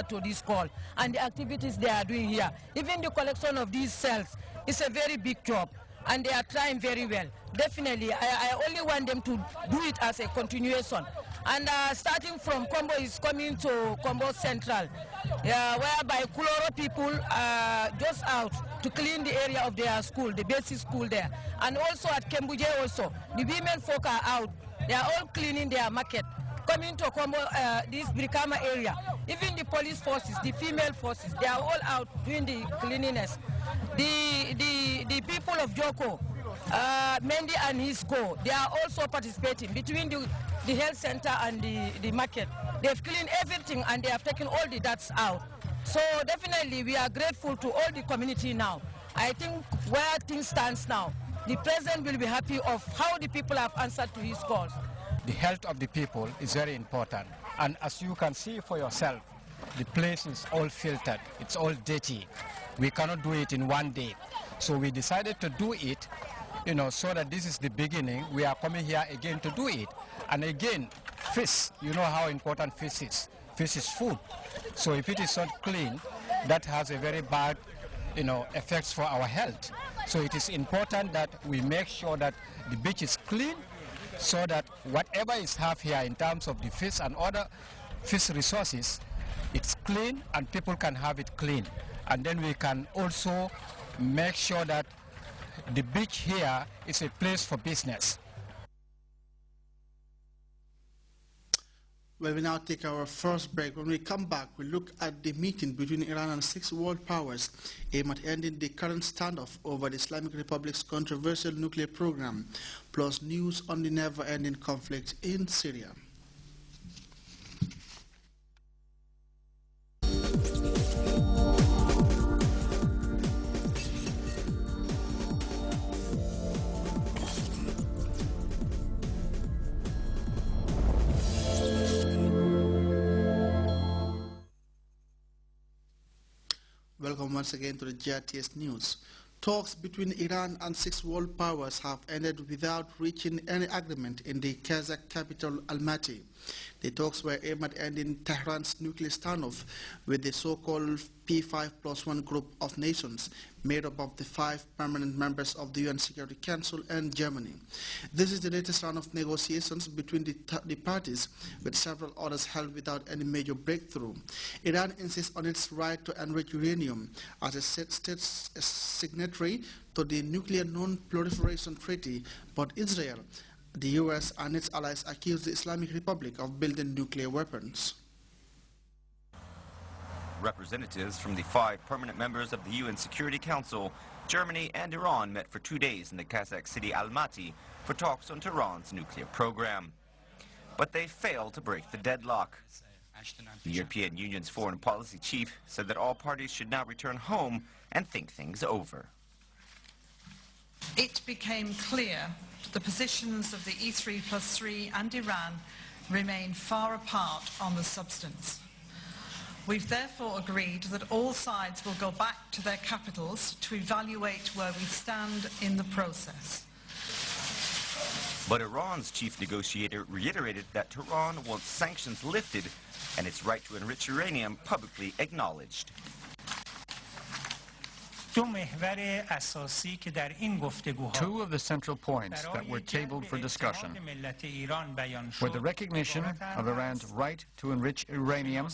to this call and the activities they are doing here. Even the collection of these cells is a very big job, and they are trying very well. Definitely, I only want them to do it as a continuation. And starting from Combo is coming to Combo Central, whereby Kuloro people are just out to clean the area of their school, the basic school there. And also at Kembuje also, the women folk are out. They are all cleaning their market. Coming to Combo, this Brikama area, even the police forces, the female forces, they are all out doing the cleanliness. The people of Joko, Mendy and his co, they are also participating between the health center and the market. They've cleaned everything and they have taken all the dust out. So definitely we are grateful to all the community now. I think where things stands now, the president will be happy of how the people have answered to his calls. The health of the people is very important, and as you can see for yourself, the place is all filtered, it's all dirty. We cannot do it in one day, so we decided to do it, so that this is the beginning. We are coming here again to do it, and again, fish, you know how important fish is. Fish is food, so if it is not clean, that has a very bad effects for our health. So it is important that we make sure that the beach is clean, so that whatever is have here in terms of the fish and other fish resources, it's clean and people can have it clean. And then we can also make sure that the beach here is a place for business. Well, we now take our first break. When we come back, we look at the meeting between Iran and 6 world powers aimed at ending the current standoff over the Islamic Republic's controversial nuclear program, plus news on the never-ending conflict in Syria. Welcome once again to the GRTS News. Talks between Iran and 6 world powers have ended without reaching any agreement in the Kazakh capital Almaty. The talks were aimed at ending Tehran's nuclear standoff with the so-called P5+1 group of nations made up of the 5 permanent members of the UN Security Council and Germany. This is the latest round of negotiations between the parties, with several others held without any major breakthrough. Iran insists on its right to enrich uranium as a state signatory to the Nuclear Non-Proliferation Treaty, but Israel, the US and its allies accuse the Islamic Republic of building nuclear weapons. Representatives from the 5 permanent members of the UN Security Council, Germany and Iran met for 2 days in the Kazakh city Almaty for talks on Tehran's nuclear program. But they failed to break the deadlock. The European Union's foreign policy chief said that all parties should now return home and think things over. It became clear that the positions of the E3+3 and Iran remain far apart on the substance. We've therefore agreed that all sides will go back to their capitals to evaluate where we stand in the process. But Iran's chief negotiator reiterated that Tehran wants sanctions lifted and its right to enrich uranium publicly acknowledged. Two of the central points that were tabled for discussion were the recognition of Iran's right to enrich uranium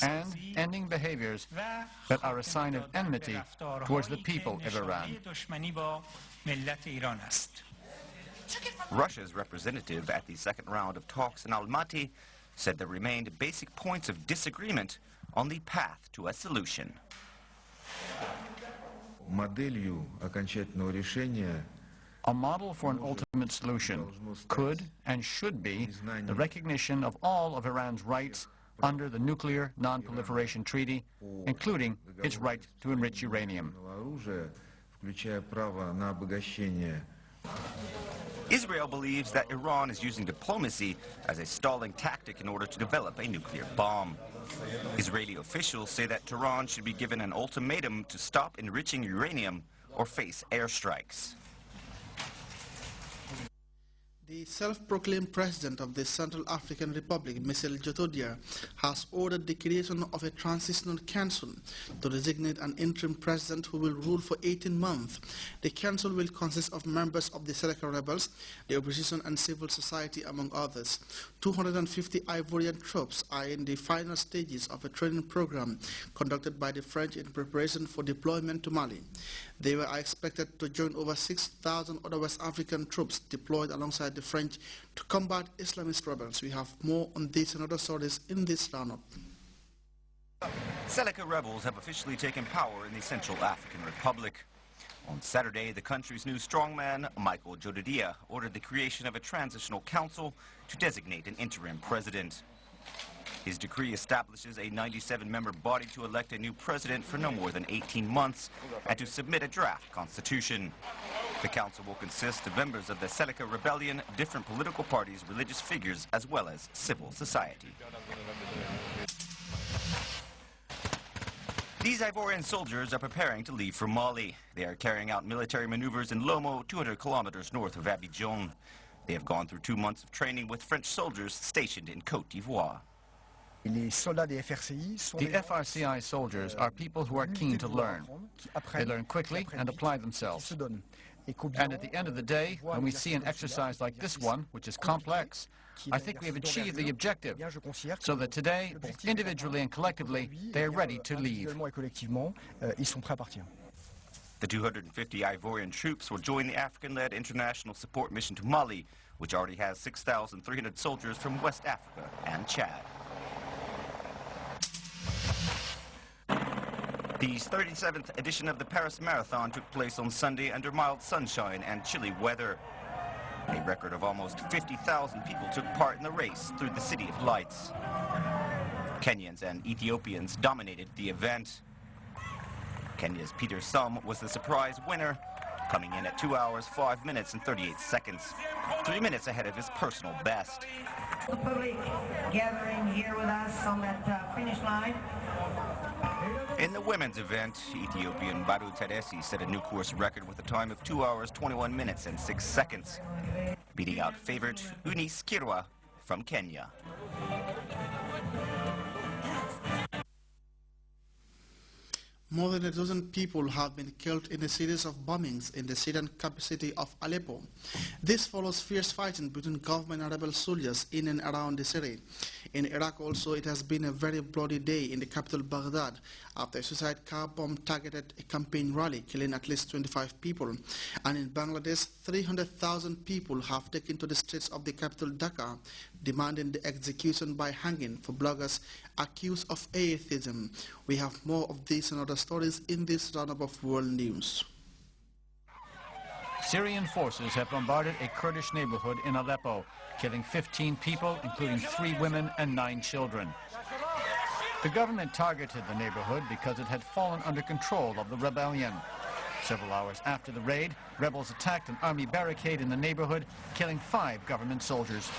and ending behaviors that are a sign of enmity towards the people of Iran. Russia's representative at the second round of talks in Almaty said there remained basic points of disagreement on the path to a solution. A model for an ultimate solution could and should be the recognition of all of Iran's rights under the Nuclear Non-Proliferation Treaty, including its right to enrich uranium. Israel believes that Iran is using diplomacy as a stalling tactic in order to develop a nuclear bomb. Israeli officials say that Tehran should be given an ultimatum to stop enriching uranium or face airstrikes. The self-proclaimed president of the Central African Republic, Michel Jotodia, has ordered the creation of a transitional council to designate an interim president who will rule for 18 months. The council will consist of members of the Seleka rebels, the opposition and civil society, among others. 250 Ivorian troops are in the final stages of a training program conducted by the French in preparation for deployment to Mali. They were expected to join over 6,000 other West African troops deployed alongside the French to combat Islamist rebels. We have more on this and other stories in this roundup. Seleka rebels have officially taken power in the Central African Republic. On Saturday, the country's new strongman, Michael Jotodia, ordered the creation of a transitional council to designate an interim president. His decree establishes a 97-member body to elect a new president for no more than 18 months and to submit a draft constitution. The council will consist of members of the Seleka rebellion, different political parties, religious figures, as well as civil society. These Ivorian soldiers are preparing to leave for Mali. They are carrying out military maneuvers in Lomo, 200 kilometers north of Abidjan. They have gone through 2 months of training with French soldiers stationed in Côte d'Ivoire. The FRCI soldiers are people who are keen to learn. They learn quickly and apply themselves. And at the end of the day, when we see an exercise like this one, which is complex, I think we have achieved the objective, so that today, both individually and collectively, they are ready to leave. The 250 Ivorian troops will join the African-led international support mission to Mali, which already has 6,300 soldiers from West Africa and Chad. The 37th edition of the Paris Marathon took place on Sunday under mild sunshine and chilly weather. A record of almost 50,000 people took part in the race through the City of Lights. Kenyans and Ethiopians dominated the event. Kenya's Peter Sum was the surprise winner, coming in at 2 hours, 5 minutes and 38 seconds, 3 minutes ahead of his personal best. The public gathering here with us on that finish line. In the women's event, Ethiopian Baru Tedesi set a new course record with a time of 2 hours, 21 minutes and 6 seconds, beating out favorite Eunice Kirwa from Kenya. More than a dozen people have been killed in a series of bombings in the Syrian capital city of Aleppo. This follows fierce fighting between government and rebel soldiers in and around the city. In Iraq also, it has been a very bloody day in the capital Baghdad after a suicide car bomb targeted a campaign rally, killing at least 25 people. And in Bangladesh, 300,000 people have taken to the streets of the capital Dhaka, demanding the execution by hanging for bloggers accused of atheism. We have more of these and other stories in this roundup of world news. Syrian forces have bombarded a Kurdish neighborhood in Aleppo, killing 15 people, including 3 women and 9 children. The government targeted the neighborhood because it had fallen under control of the rebellion. Several hours after the raid, rebels attacked an army barricade in the neighborhood, killing 5 government soldiers.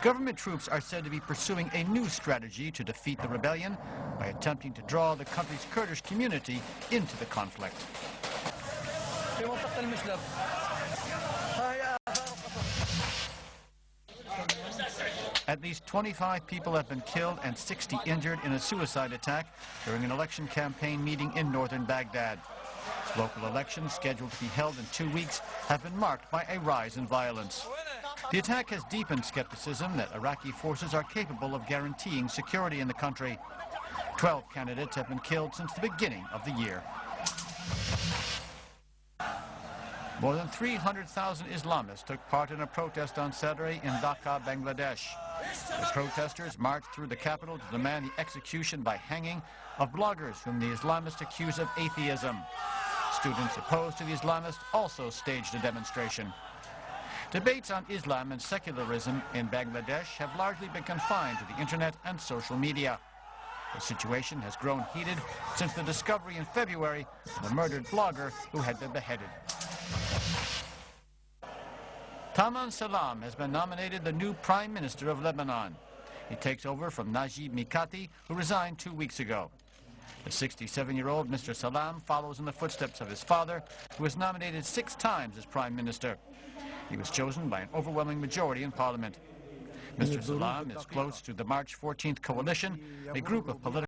Government troops are said to be pursuing a new strategy to defeat the rebellion by attempting to draw the country's Kurdish community into the conflict. At least 25 people have been killed and 60 injured in a suicide attack during an election campaign meeting in northern Baghdad. Local elections, scheduled to be held in 2 weeks, have been marked by a rise in violence. The attack has deepened skepticism that Iraqi forces are capable of guaranteeing security in the country. 12 candidates have been killed since the beginning of the year. More than 300,000 Islamists took part in a protest on Saturday in Dhaka, Bangladesh. The protesters marched through the capital to demand the execution by hanging of bloggers whom the Islamists accuse of atheism. Students opposed to the Islamists also staged a demonstration. Debates on Islam and secularism in Bangladesh have largely been confined to the internet and social media. The situation has grown heated since the discovery in February of the murdered blogger who had been beheaded. Taman Salam has been nominated the new Prime Minister of Lebanon. He takes over from Najib Mikati, who resigned 2 weeks ago. The 67-year-old Mr. Salam follows in the footsteps of his father, who was nominated 6 times as Prime Minister. He was chosen by an overwhelming majority in Parliament. Mr. Salam is close to the March 14th coalition, a group of political